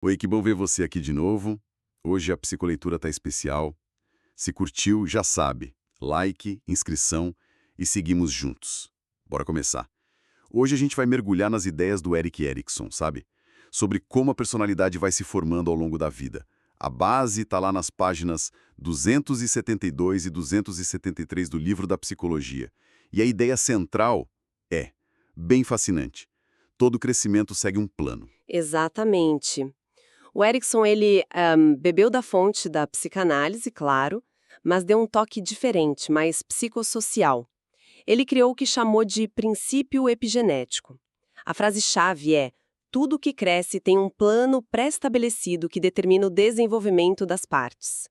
Oi, que bom ver você aqui de novo. Hoje a psicoleitura tá especial. Se curtiu, já sabe. Like, inscrição e seguimos juntos. Bora começar. Hoje a gente vai mergulhar nas ideias do Erik Erikson, sabe? Sobre como a personalidade vai se formando ao longo da vida. A base está lá nas páginas 272 e 273 do livro da Psicologia. E a ideia central é, bem fascinante, todo crescimento segue um plano. Exatamente. O Erikson, ele bebeu da fonte da psicanálise, claro, mas deu um toque diferente, mais psicossocial. Ele criou o que chamou de princípio epigenético. A frase-chave é: tudo que cresce tem um plano pré-estabelecido que determina o desenvolvimento das partes.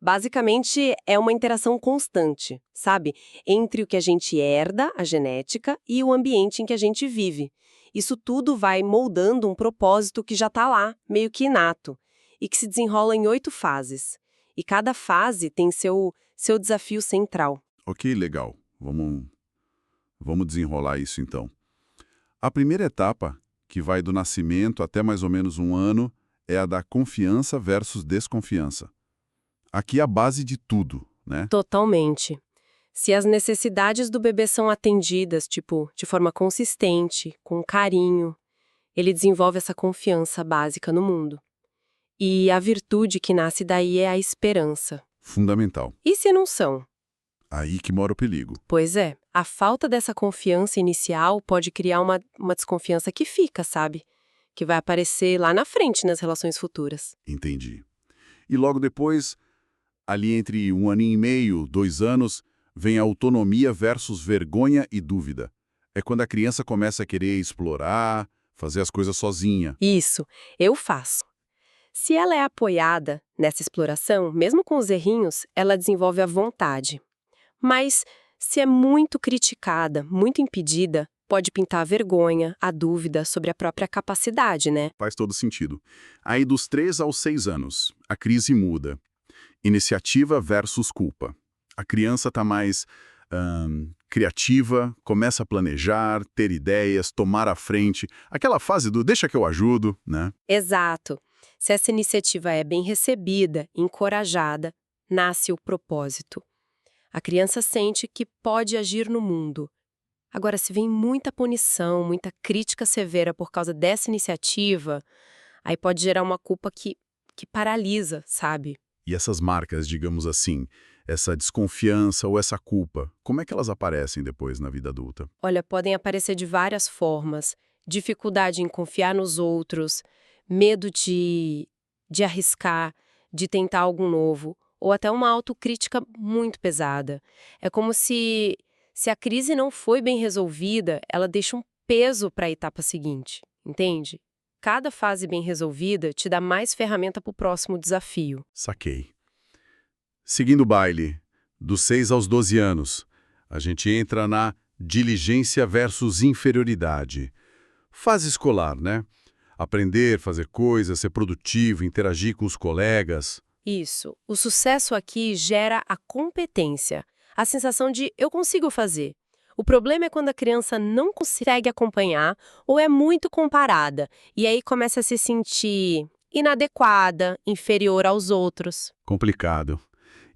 Basicamente, é uma interação constante, sabe? Entre o que a gente herda, a genética, e o ambiente em que a gente vive. Isso tudo vai moldando um propósito que já está lá, meio que inato, e que se desenrola em 8 fases. E cada fase tem seu desafio central. Ok, legal. Vamos desenrolar isso então. A primeira etapa, que vai do nascimento até mais ou menos um ano, é a da confiança versus desconfiança. Aqui é a base de tudo, né? Totalmente. Se as necessidades do bebê são atendidas, de forma consistente, com carinho, ele desenvolve essa confiança básica no mundo. E a virtude que nasce daí é a esperança. Fundamental. E se não são? Aí que mora o perigo. Pois é, a falta dessa confiança inicial pode criar uma desconfiança que fica, sabe? Que vai aparecer lá na frente nas relações futuras. Entendi. E logo depois, ali entre 1 aninho e meio, 2 anos, vem a autonomia versus vergonha e dúvida. É quando a criança começa a querer explorar, fazer as coisas sozinha. Isso, eu faço. Se ela é apoiada nessa exploração, mesmo com os errinhos, ela desenvolve a vontade. Mas, se é muito criticada, muito impedida, pode pintar a vergonha, a dúvida sobre a própria capacidade, né? Faz todo sentido. Aí dos 3 aos 6 anos, a crise muda. Iniciativa versus culpa. A criança está mais criativa, começa a planejar, ter ideias, tomar a frente. Aquela fase do deixa que eu ajudo, né? Exato. Se essa iniciativa é bem recebida, encorajada, nasce o propósito. A criança sente que pode agir no mundo. Agora, se vem muita punição, muita crítica severa por causa dessa iniciativa, aí pode gerar uma culpa que paralisa, sabe? E essas marcas, digamos assim, essa desconfiança ou essa culpa, como é que elas aparecem depois na vida adulta? Olha, podem aparecer de várias formas. Dificuldade em confiar nos outros, medo de arriscar, de tentar algo novo, ou até uma autocrítica muito pesada. É como se a crise não foi bem resolvida, ela deixa um peso para a etapa seguinte, entende? Cada fase bem resolvida te dá mais ferramenta para o próximo desafio. Saquei. Seguindo o baile, dos 6 aos 12 anos, a gente entra na diligência versus inferioridade. Fase escolar, né? Aprender, fazer coisas, ser produtivo, interagir com os colegas. Isso. O sucesso aqui gera a competência, a sensação de eu consigo fazer. O problema é quando a criança não consegue acompanhar ou é muito comparada, e aí começa a se sentir inadequada, inferior aos outros. Complicado.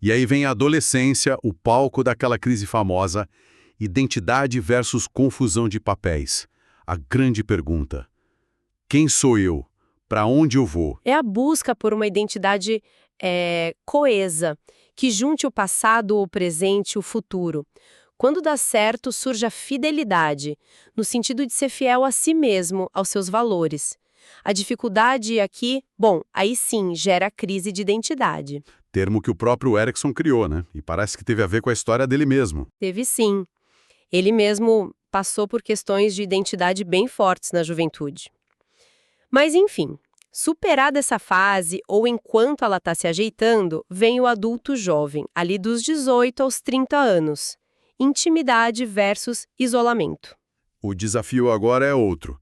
E aí vem a adolescência, o palco daquela crise famosa, identidade versus confusão de papéis. A grande pergunta: quem sou eu? Para onde eu vou? É a busca por uma identidade coesa, que junte o passado, o presente e o futuro. Quando dá certo, surge a fidelidade, no sentido de ser fiel a si mesmo, aos seus valores. A dificuldade aqui, bom, aí sim, gera a crise de identidade. Termo que o próprio Erikson criou, né? E parece que teve a ver com a história dele mesmo. Teve sim. Ele mesmo passou por questões de identidade bem fortes na juventude. Mas enfim, superada essa fase, ou enquanto ela está se ajeitando, vem o adulto jovem, ali dos 18 aos 30 anos. Intimidade versus isolamento. O desafio agora é outro.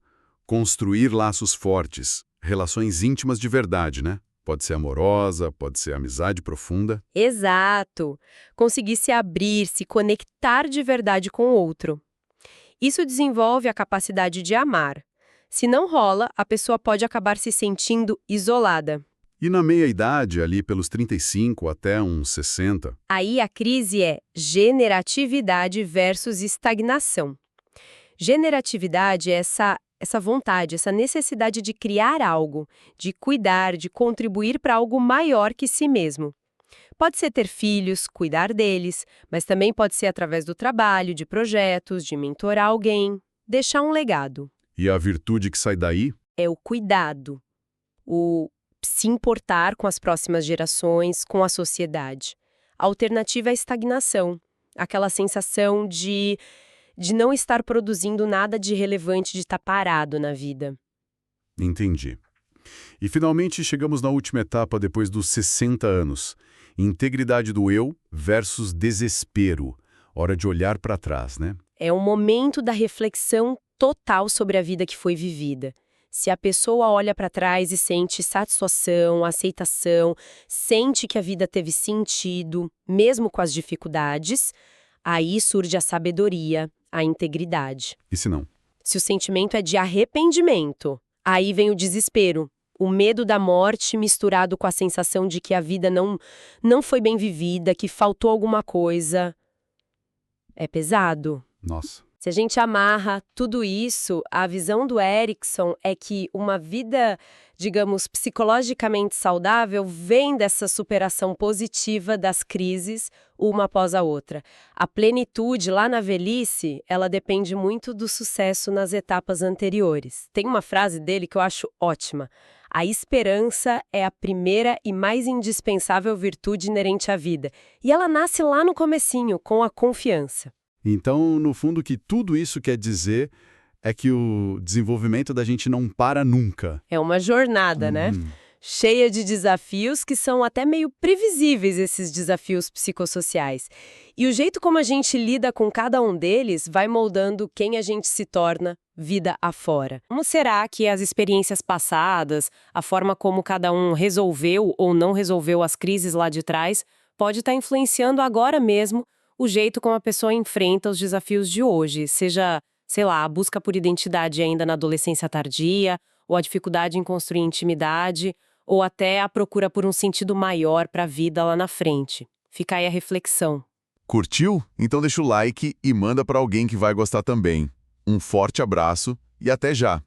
Construir laços fortes, relações íntimas de verdade, né? Pode ser amorosa, pode ser amizade profunda. Exato! Conseguir se abrir, se conectar de verdade com o outro. Isso desenvolve a capacidade de amar. Se não rola, a pessoa pode acabar se sentindo isolada. E na meia-idade, ali pelos 35 até uns 60, Aí a crise é generatividade versus estagnação. Generatividade é essa vontade, essa necessidade de criar algo, de cuidar, de contribuir para algo maior que si mesmo. Pode ser ter filhos, cuidar deles, mas também pode ser através do trabalho, de projetos, de mentorar alguém, deixar um legado. e a virtude que sai daí, É o cuidado, o se importar com as próximas gerações, com a sociedade. A alternativa é a estagnação, aquela sensação de não estar produzindo nada de relevante, de estar parado na vida. entendi. E finalmente chegamos na última etapa depois dos 60 anos. Integridade do eu versus desespero. Hora de olhar para trás, né? É um momento da reflexão total sobre a vida que foi vivida. Se a pessoa olha para trás e sente satisfação, aceitação, sente que a vida teve sentido, mesmo com as dificuldades, aí surge a sabedoria, a integridade. E se não? Se o sentimento é de arrependimento, aí vem o desespero, o medo da morte misturado com a sensação de que a vida não foi bem vivida, que faltou alguma coisa. É pesado. Nossa. Se a gente amarra tudo isso, a visão do Erickson é que uma vida, digamos, psicologicamente saudável vem dessa superação positiva das crises, uma após a outra. A plenitude lá na velhice, ela depende muito do sucesso nas etapas anteriores. Tem uma frase dele que eu acho ótima. A esperança é a primeira e mais indispensável virtude inerente à vida. E ela nasce lá no comecinho, com a confiança. Então, no fundo, o que tudo isso quer dizer é que o desenvolvimento da gente não para nunca. É uma jornada, né? Cheia de desafios que são até meio previsíveis, esses desafios psicossociais. E o jeito como a gente lida com cada um deles vai moldando quem a gente se torna vida afora. Como será que as experiências passadas, a forma como cada um resolveu ou não resolveu as crises lá de trás, pode estar influenciando agora mesmo o jeito como a pessoa enfrenta os desafios de hoje, seja, sei lá, a busca por identidade ainda na adolescência tardia, ou a dificuldade em construir intimidade, ou até a procura por um sentido maior para a vida lá na frente. Fica aí a reflexão. Curtiu? Então deixa o like e manda para alguém que vai gostar também. Um forte abraço e até já!